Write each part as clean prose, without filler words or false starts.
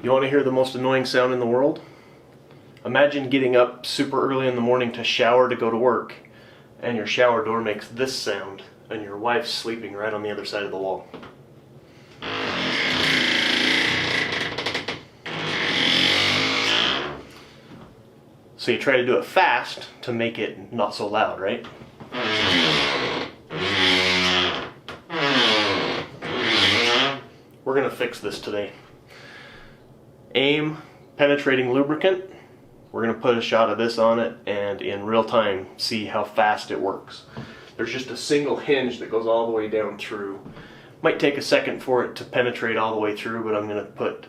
You want to hear the most annoying sound in the world? Imagine getting up super early in the morning to shower to go to work, and your shower door makes this sound, and your wife's sleeping right on the other side of the wall. So you try to do it fast to make it not so loud, right? We're going to fix this today. AIM Penetrating Lubricant. We're going to put a shot of this on it and in real time see how fast it works. There's just a single hinge that goes all the way down through. Might take a second for it to penetrate all the way through, but I'm going to put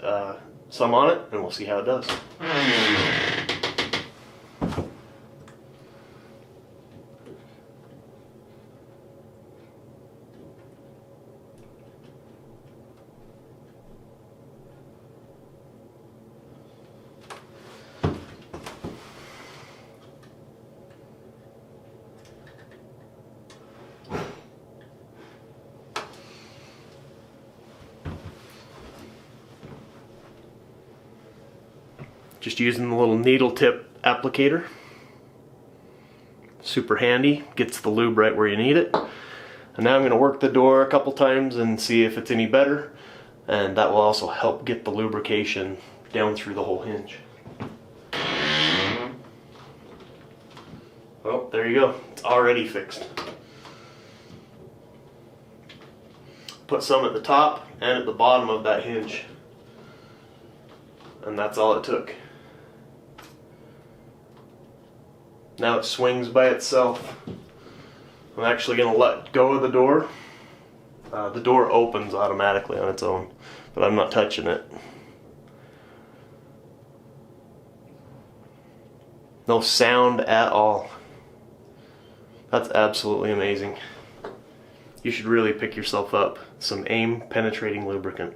some on it and we'll see how it does. Just using the little needle tip applicator. Super handy, gets the lube right where you need it. And now I'm going to work the door a couple times and see if it's any better. And that will also help get the lubrication down through the whole hinge. Well, there you go. It's already fixed. Put some at the top and at the bottom of that hinge. And that's all it took. Now it swings by itself. I'm actually going to let go of the door. The door opens automatically on its own, but I'm not touching it. No sound at all. That's absolutely amazing. You should really pick yourself up some AIM Penetrating Lubricant.